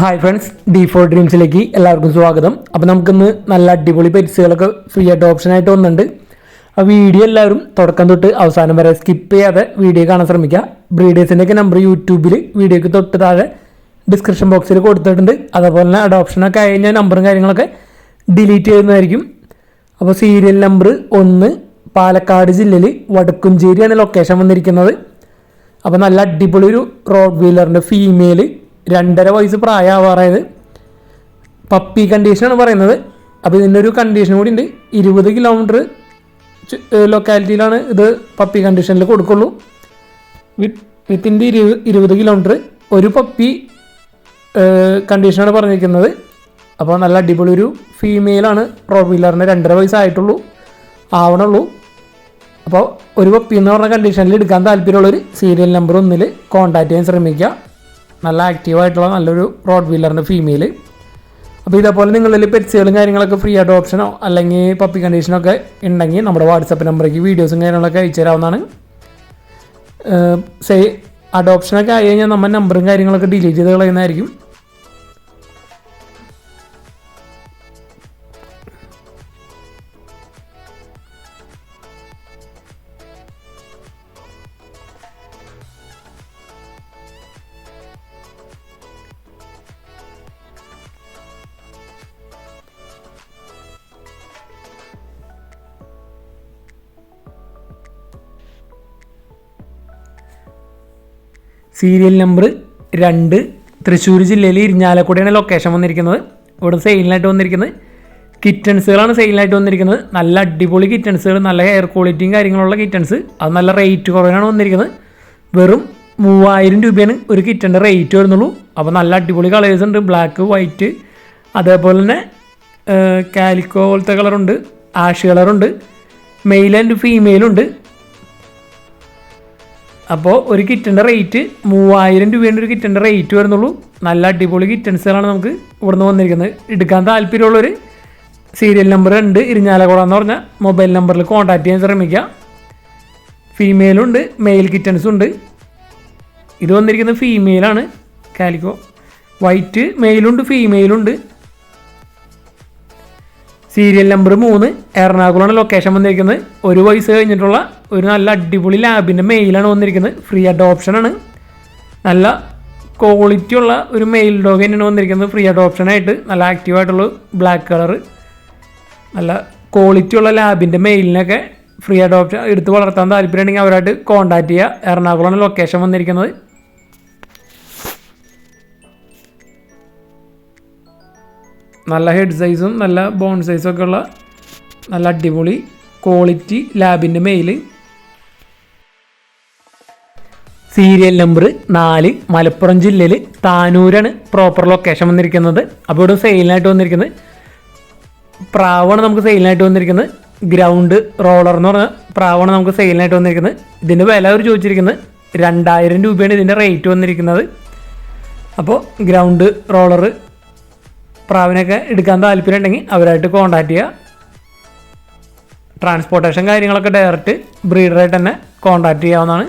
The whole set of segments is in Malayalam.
ഹായ് ഫ്രണ്ട്സ്, D4 ഡ്രീംസിലേക്ക് എല്ലാവർക്കും സ്വാഗതം. അപ്പോൾ നമുക്കിന്ന് നല്ല അടിപൊളി പെറ്റ്സുകളൊക്കെ ഫ്രീ ആയിട്ട് ഓപ്ഷനായിട്ട് വന്നിട്ടുണ്ട്. ആ വീഡിയോ എല്ലാവരും തുടക്കം തൊട്ട് അവസാനം വരെ സ്കിപ്പ് ചെയ്യാതെ വീഡിയോ കാണാൻ ശ്രമിക്കുക. ബ്രീഡേഴ്സിൻ്റെയൊക്കെ നമ്പർ യൂട്യൂബിൽ വീഡിയോയ്ക്ക് തൊട്ട് താഴെ ഡിസ്ക്രിപ്ഷൻ ബോക്സിൽ കൊടുത്തിട്ടുണ്ട്. അതേപോലെ തന്നെ അഡോപ്ഷനൊക്കെ കഴിഞ്ഞ നമ്പറും കാര്യങ്ങളൊക്കെ ഡിലീറ്റ് ചെയ്യുന്നതായിരിക്കും. അപ്പോൾ സീരിയൽ നമ്പർ 1 പാലക്കാട് ജില്ലയിൽ വടക്കുംചേരിയാണ് ലൊക്കേഷൻ വന്നിരിക്കുന്നത്. അപ്പോൾ നല്ല അടിപൊളി ഒരു റോഡ് വീലറിൻ്റെ ഫീമെയിൽ 2.5 വയസ്സ് പ്രായമാവാറായത് പപ്പി കണ്ടീഷനാണ് പറയുന്നത്. അപ്പോൾ ഇതിൻ്റെ ഒരു കണ്ടീഷൻ കൂടി ഉണ്ട്. 20 കിലോമീറ്റർ ലൊക്കാലിറ്റിയിലാണ് ഇത് പപ്പി കണ്ടീഷനിൽ കൊടുക്കുള്ളൂ. വിത്തിൻ്റെ 20 കിലോമീറ്റർ ഒരു പപ്പി കണ്ടീഷനാണ് പറഞ്ഞിരിക്കുന്നത്. അപ്പോൾ നല്ല അടിപൊളി ഒരു ഫീമെയിലാണ്. റോഡ് വീലറിന് 2.5 വയസ്സായിട്ടുള്ളൂ ആവണുള്ളൂ. അപ്പോൾ ഒരു പപ്പി എന്ന് പറഞ്ഞ കണ്ടീഷനിൽ എടുക്കാൻ താല്പര്യമുള്ളൊരു സീരിയൽ നമ്പർ 1 കോൺടാക്ട് ചെയ്യാൻ ശ്രമിക്കുക. നല്ല ആക്റ്റീവായിട്ടുള്ള നല്ലൊരു റോഡ് വീലറിൻ്റെ ഫീമെയിൽ. അപ്പോൾ ഇതേപോലെ നിങ്ങളിൽ പെറ്റ്സുകളും കാര്യങ്ങളൊക്കെ ഫ്രീ ആയിട്ട് ഓപ്ഷനോ അല്ലെങ്കിൽ പപ്പി കണ്ടീഷനൊക്കെ ഉണ്ടെങ്കിൽ നമ്മുടെ വാട്സപ്പ് നമ്പറേക്ക് വീഡിയോസും കാര്യങ്ങളൊക്കെ അയച്ചു തരാവുന്നതാണ്. അഡോപ്ഷനൊക്കെ ആയി കഴിഞ്ഞാൽ നമ്മൾ നമ്പറും കാര്യങ്ങളൊക്കെ ഡിലീറ്റ് ചെയ്ത് കളയുന്നതായിരിക്കും. സീരിയൽ നമ്പർ 2 തൃശ്ശൂർ ജില്ലയിൽ ഇരിഞ്ഞാലക്കുടയാണ് ലൊക്കേഷൻ വന്നിരിക്കുന്നത്. ഇവിടെ സെയിലിനായിട്ട് വന്നിരിക്കുന്നത് കിറ്റൻസുകളാണ് സെയിലിനായിട്ട് വന്നിരിക്കുന്നത്. നല്ല അടിപൊളി കിറ്റൻസുകൾ, നല്ല ഹെയർ ക്വാളിറ്റിയും കാര്യങ്ങളുള്ള കിറ്റൻസ്. അത് നല്ല റേറ്റ് കുറവിനാണ് വന്നിരിക്കുന്നത്. വെറും 3000 രൂപയാണ് ഒരു കിറ്റൻ്റെ റേറ്റ് വരുന്നുള്ളൂ. അപ്പോൾ നല്ല അടിപൊളി കളേഴ്സ് ഉണ്ട്, ബ്ലാക്ക്, വൈറ്റ്, അതേപോലെ തന്നെ കാലിക്കോ പോലത്തെ കളറുണ്ട്, ആഷ് കളറുണ്ട്, മെയിൽ ആൻഡ് ഫീമെയിലുണ്ട്. അപ്പോൾ ഒരു കിറ്റൻ്റെ റേറ്റ് 3000 രൂപേൻ്റെ ഒരു കിറ്റൻ്റെ റേറ്റ് വരുന്നുള്ളൂ. നല്ല അടിപൊളി കിറ്റൻസുകളാണ് നമുക്ക് ഇവിടുന്ന് വന്നിരിക്കുന്നത്. എടുക്കാൻ താല്പര്യമുള്ളൊരു സീരിയൽ നമ്പർ 2 ഇരിഞ്ഞാലക്കുട എന്ന് പറഞ്ഞ മൊബൈൽ നമ്പറിൽ കോൺടാക്ട് ചെയ്യാൻ ശ്രമിക്കുക. ഫീമെയിലുണ്ട്, മെയിൽ കിറ്റൻസും ഉണ്ട്. ഇത് വന്നിരിക്കുന്നത് ഫീമെയിലാണ്, കാലിക്കോ വൈറ്റ്, മെയിലുണ്ട് ഫീമെയിലുണ്ട്. സീരിയൽ നമ്പർ 3 എറണാകുളമാണ് ലൊക്കേഷൻ വന്നിരിക്കുന്നത്. 1 വയസ്സ് കഴിഞ്ഞിട്ടുള്ള ഒരു നല്ല അടിപൊളി ലാബിൻ്റെ മെയിലാണ് വന്നിരിക്കുന്നത്. ഫ്രീ അഡോപ്ഷനാണ്. നല്ല ക്വാളിറ്റി ഉള്ള ഒരു മെയിൽ ഡോഗ് തന്നെയാണ് വന്നിരിക്കുന്നത്. ഫ്രീ അഡോപ്ഷനായിട്ട് നല്ല ആക്റ്റീവായിട്ടുള്ള ബ്ലാക്ക് കളർ, നല്ല ക്വാളിറ്റി ഉള്ള ലാബിൻ്റെ മെയിലിനൊക്കെ ഫ്രീ അഡോപ്ഷൻ എടുത്ത് വളർത്താൻ താല്പര്യമുണ്ടെങ്കിൽ അവരായിട്ട് കോൺടാക്ട് ചെയ്യുക. എറണാകുളമാണ് ലൊക്കേഷൻ വന്നിരിക്കുന്നത്. നല്ല ഹെഡ് സൈസും നല്ല ബോൺ സൈസും ഒക്കെ ഉള്ള നല്ല അടിപൊളി ക്വാളിറ്റി ലാബിൻ്റെ മെയിൽ. സീരിയൽ നമ്പർ 4 മലപ്പുറം ജില്ലയിൽ താനൂരാണ് പ്രോപ്പർ ലൊക്കേഷൻ വന്നിരിക്കുന്നത്. അപ്പോൾ ഇവിടെ സെയിലിനായിട്ട് വന്നിരിക്കുന്നത് പ്രാവാണ് നമുക്ക് സെയിലിനായിട്ട് വന്നിരിക്കുന്നത്. ഗ്രൗണ്ട് റോളർ എന്ന് പറഞ്ഞ പ്രാവാണ് നമുക്ക് സെയിലിനായിട്ട് വന്നിരിക്കുന്നത്. ഇതിൻ്റെ വില അവർ ചോദിച്ചിരിക്കുന്നത് 2000 രൂപയാണ് ഇതിൻ്റെ റേറ്റ് വന്നിരിക്കുന്നത്. അപ്പോൾ ഗ്രൗണ്ട് റോളർ പ്രാവിനൊക്കെ എടുക്കാൻ താല്പര്യം ഉണ്ടെങ്കിൽ അവരായിട്ട് കോൺടാക്ട് ചെയ്യുക. ട്രാൻസ്പോർട്ടേഷൻ കാര്യങ്ങളൊക്കെ ഡയറക്റ്റ് ബ്രീഡറായിട്ട് തന്നെ കോൺടാക്ട് ചെയ്യാവുന്നതാണ്.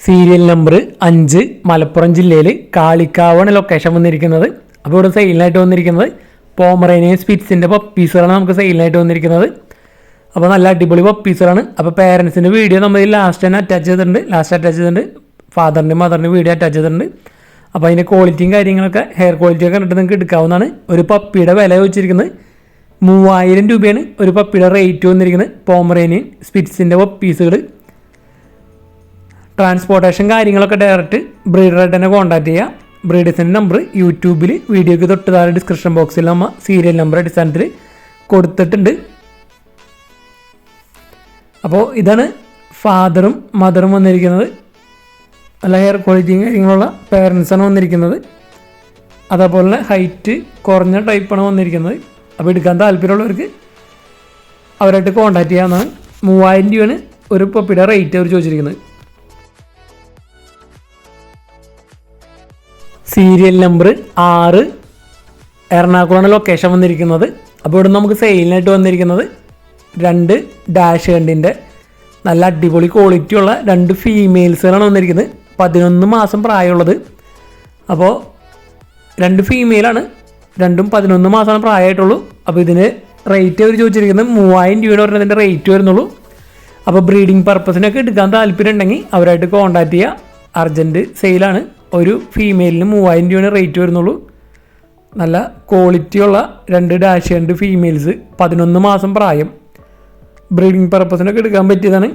സീരിയൽ നമ്പർ 5 മലപ്പുറം ജില്ലയിൽ കാളിക്കാവാണ് ലൊക്കേഷൻ വന്നിരിക്കുന്നത്. അപ്പോൾ ഇവിടെ സെയിലിനായിട്ട് വന്നിരിക്കുന്നത് പോമറേനിയൻ സ്പിറ്റ്സിൻ്റെ പപ്പീസുകളാണ് നമുക്ക് സെയിലിനായിട്ട് വന്നിരിക്കുന്നത്. അപ്പോൾ നല്ല അടിപൊളി പപ്പീസുകളാണ്. അപ്പോൾ പേരൻസിൻ്റെ വീഡിയോ നമ്മൾ ലാസ്റ്റ് തന്നെ അറ്റാച്ച് ചെയ്തിട്ടുണ്ട്. ഫാദറിൻ്റെ മദറിൻ്റെ വീഡിയോ അറ്റാച്ച് ചെയ്തിട്ടുണ്ട്. അപ്പോൾ അതിൻ്റെ ക്വാളിറ്റിയും കാര്യങ്ങളൊക്കെ ഹെയർ ക്വാളിറ്റിയൊക്കെ കണ്ടിട്ട് നിങ്ങൾക്ക് എടുക്കാവുന്നതാണ്. ഒരു പപ്പിയുടെ വില വെച്ചിരിക്കുന്നത് 3000 രൂപയാണ് ഒരു പപ്പിയുടെ റേറ്റ് വന്നിരിക്കുന്നത്. പോമറേനിയൻ സ്പിറ്റ്സിൻ്റെ പപ്പീസുകൾ. ട്രാൻസ്പോർട്ടേഷൻ കാര്യങ്ങളൊക്കെ ഡയറക്റ്റ് ബ്രീഡറായിട്ട് തന്നെ കോൺടാക്ട് ചെയ്യുക. ബ്രീഡേഴ്സിൻ്റെ നമ്പർ യൂട്യൂബിൽ വീഡിയോയ്ക്ക് തൊട്ട് താഴെ ഡിസ്ക്രിപ്ഷൻ ബോക്സിൽ നമ്മൾ സീരിയൽ നമ്പർ അടിസ്ഥാനത്തിൽ കൊടുത്തിട്ടുണ്ട്. അപ്പോൾ ഇതാണ് ഫാദറും മദറും വന്നിരിക്കുന്നത്. നല്ല ഹെയർ ക്വാളിറ്റിയും കാര്യങ്ങളുള്ള പേരൻസാണ് വന്നിരിക്കുന്നത്. അതേപോലെ തന്നെ ഹൈറ്റ് കുറഞ്ഞ ടൈപ്പാണ് വന്നിരിക്കുന്നത്. അപ്പോൾ എടുക്കാൻ താല്പര്യമുള്ളവർക്ക് അവരായിട്ട് കോൺടാക്ട് ചെയ്യാവുന്നതാണ്. 3000 രൂപയാണ് ഒരു പപ്പിയുടെ റേറ്റ് അവർ ചോദിച്ചിരിക്കുന്നത്. സീരിയൽ നമ്പർ 6 എറണാകുളമാണ് ലൊക്കേഷൻ വന്നിരിക്കുന്നത്. അപ്പോൾ ഇവിടെ നമുക്ക് സെയിലിനായിട്ട് വന്നിരിക്കുന്നത് 2 ഡാഷ് കണ്ടിൻ്റെ നല്ല അടിപൊളി ക്വാളിറ്റിയുള്ള 2 ഫീമെയിൽസുകളാണ് വന്നിരിക്കുന്നത്. 11 മാസം പ്രായമുള്ളത്. അപ്പോൾ 2 ഫീമെയിലാണ്, 2ഉം 11 മാസമാണ് പ്രായമായിട്ടുള്ളൂ. അപ്പോൾ ഇതിന് റേറ്റ് അവർ ചോദിച്ചിരിക്കുന്നത് 3000 രൂപയുടെ പറഞ്ഞതിൻ്റെ റേറ്റ് വരുന്നുള്ളൂ. അപ്പോൾ ബ്രീഡിംഗ് പർപ്പസിനൊക്കെ എടുക്കാൻ താല്പര്യം ഉണ്ടെങ്കിൽ അവരായിട്ട് കോൺടാക്ട് ചെയ്യുക. അർജൻറ്റ് സെയിലാണ്. ഒരു ഫീമെയിലിന് 3000 രൂപയാണ് റേറ്റ് വരുന്നുള്ളൂ. നല്ല ക്വാളിറ്റിയുള്ള 2 ഡാഷ് 2 ഫീമെയിൽസ്, 11 മാസം പ്രായം, ബ്രീഡിംഗ് പർപ്പസിനൊക്കെ എടുക്കാൻ പറ്റിയതാണ്.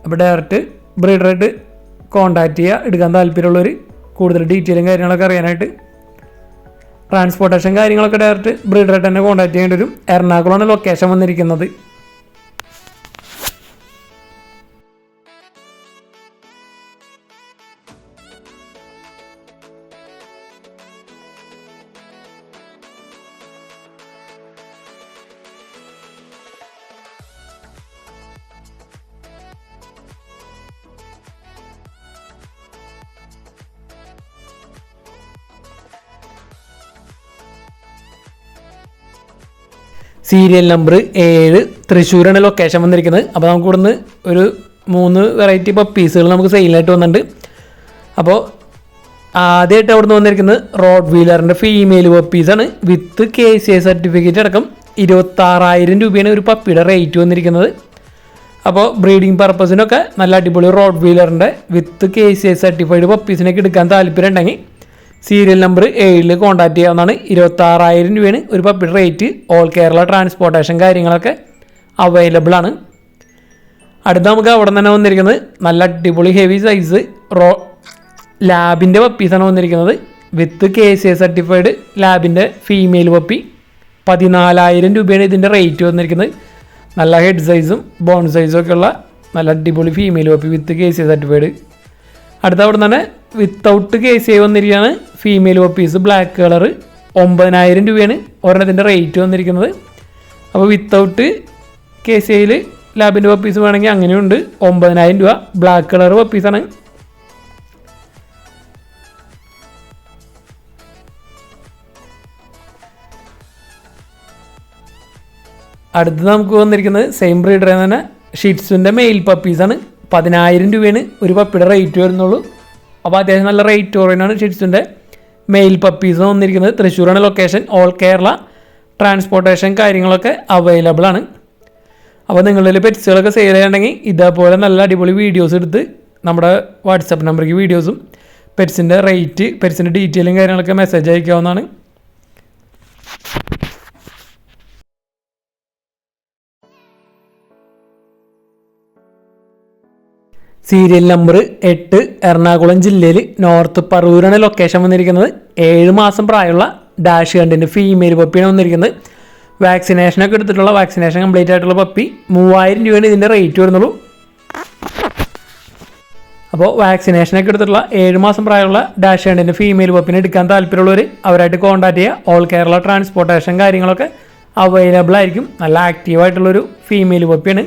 അപ്പോൾ ഡയറക്റ്റ് ബ്രീഡറായിട്ട് കോൺടാക്ട് ചെയ്യുക എടുക്കാൻ താല്പര്യമുള്ളവർ. കൂടുതൽ ഡീറ്റെയിലും കാര്യങ്ങളൊക്കെ അറിയാനായിട്ട് ട്രാൻസ്പോർട്ടേഷൻ കാര്യങ്ങളൊക്കെ ഡയറക്റ്റ് ബ്രീഡറായിട്ട് തന്നെ കോൺടാക്ട് ചെയ്യേണ്ടി വരും. എറണാകുളമാണ് ലൊക്കേഷൻ വന്നിരിക്കുന്നത്. സീരിയൽ നമ്പർ 7 തൃശ്ശൂരാണ് ലൊക്കേഷൻ വന്നിരിക്കുന്നത്. അപ്പോൾ നമുക്ക് ഇവിടുന്ന് ഒരു 3 വെറൈറ്റി പപ്പീസുകൾ നമുക്ക് സെയിലായിട്ട് വന്നിട്ടുണ്ട്. അപ്പോൾ ആദ്യമായിട്ട് അവിടെ നിന്ന് വന്നിരിക്കുന്നത് റോഡ് വീലറിൻ്റെ ഫീമെയിൽ പപ്പീസാണ്. വിത്ത് KCA സർട്ടിഫിക്കറ്റ് അടക്കം 26,000 രൂപയാണ് ഒരു പപ്പിയുടെ റേറ്റ് വന്നിരിക്കുന്നത്. അപ്പോൾ ബ്രീഡിംഗ് പർപ്പസിനൊക്കെ നല്ല അടിപൊളി റോഡ് വീലറിൻ്റെ വിത്ത് KCA സർട്ടിഫൈഡ് പപ്പീസിനൊക്കെ എടുക്കാൻ താല്പര്യം ഉണ്ടെങ്കിൽ സീരിയൽ നമ്പർ 7 കോൺടാക്ട് ചെയ്യാവുന്നതാണ്. 26,000 രൂപയാണ് ഒരു പപ്പിയുടെ റേറ്റ്. ഓൾ കേരള ട്രാൻസ്പോർട്ടേഷൻ കാര്യങ്ങളൊക്കെ അവൈലബിൾ ആണ്. അടുത്ത നമുക്ക് അവിടെ നിന്ന് തന്നെ വന്നിരിക്കുന്നത് നല്ല അടിപൊളി ഹെവി സൈസ് ലാബിൻ്റെ പപ്പീസാണ് വന്നിരിക്കുന്നത്. വിത്ത് KCA സർട്ടിഫൈഡ് ലാബിൻ്റെ ഫീമെയിൽ പപ്പി. 14,000 രൂപയാണ് ഇതിൻ്റെ റേറ്റ് വന്നിരിക്കുന്നത്. നല്ല ഹെഡ് സൈസും ബോൺ സൈസും ഒക്കെ ഉള്ള നല്ല അടിപൊളി ഫീമെയിൽ പപ്പി വിത്ത് KCA സർട്ടിഫൈഡ്. അടുത്ത അവിടെ നിന്ന് തന്നെ വിത്തൗട്ട് KCA വന്നിരിക്കുകയാണ് ഫീമെയിൽ പപ്പീസ് ബ്ലാക്ക് കളർ. 9,000 രൂപയാണ് ഒരെണ്ണത്തിൻ്റെ റേറ്റ് വന്നിരിക്കുന്നത്. അപ്പോൾ വിത്തൗട്ട് KCAയിൽ ലാബിൻ്റെ പപ്പീസ് വേണമെങ്കിൽ അങ്ങനെയുണ്ട്. 9,000 രൂപ ബ്ലാക്ക് കളർ പപ്പീസാണ്. അടുത്ത് നമുക്ക് വന്നിരിക്കുന്നത് സെയിം ബ്രീഡറിൽ തന്നെ ഷിറ്റ്സുൻ്റെ മെയിൽ പപ്പീസാണ്. 10,000 രൂപയാണ് ഒരു പപ്പിയുടെ റേറ്റ് വരുന്നുള്ളൂ. അപ്പോൾ അത്യാവശ്യം നല്ല റേറ്റ് കുറവാണ് ഷിറ്റ്സിൻ്റെ മെയിൽ പപ്പീസ് വന്നിരിക്കുന്നത്. തൃശ്ശൂരാണ് ലൊക്കേഷൻ. ഓൾ കേരള ട്രാൻസ്പോർട്ടേഷൻ കാര്യങ്ങളൊക്കെ അവൈലബിൾ ആണ്. അപ്പോൾ നിങ്ങളുടെ പെറ്റ്സുകളൊക്കെ സെയിൽ ചെയ്യണമെങ്കിൽ ഇതേപോലെ നല്ല അടിപൊളി വീഡിയോസ് എടുത്ത് നമ്മുടെ വാട്സപ്പ് നമ്പറിലേക്ക് വീഡിയോസും പെറ്റ്സിൻ്റെ റേറ്റ് പെറ്റ്സിൻ്റെ ഡീറ്റെയിലും കാര്യങ്ങളൊക്കെ മെസ്സേജ് അയക്കാവുന്നതാണ്. സീരിയൽ നമ്പർ 8 എറണാകുളം ജില്ലയിൽ നോർത്ത് പറവൂരാണ് ലൊക്കേഷൻ വന്നിരിക്കുന്നത്. 7 മാസം പ്രായമുള്ള ഡാഷ് കണ്ടിൻ്റെ ഫീമെയിൽ പപ്പിയാണ് വന്നിരിക്കുന്നത്. വാക്സിനേഷനൊക്കെ എടുത്തിട്ടുള്ള വാക്സിനേഷൻ കംപ്ലീറ്റ് ആയിട്ടുള്ള പപ്പി. 3,000 രൂപയാണ് ഇതിൻ്റെ റേറ്റ് വരുന്നുള്ളൂ. അപ്പോൾ വാക്സിനേഷനൊക്കെ എടുത്തിട്ടുള്ള 7 മാസം പ്രായമുള്ള ഡാഷ് കണ്ടിൻ്റെ ഫീമെയിൽ പപ്പിനെ എടുക്കാൻ താല്പര്യമുള്ളവർ അവരായിട്ട് കോൺടാക്ട് ചെയ്യുക. ഓൾ കേരള ട്രാൻസ്പോർട്ടേഷൻ കാര്യങ്ങളൊക്കെ അവൈലബിൾ ആയിരിക്കും. നല്ല ആക്റ്റീവായിട്ടുള്ളൊരു ഫീമെയിൽ പപ്പിയാണ്.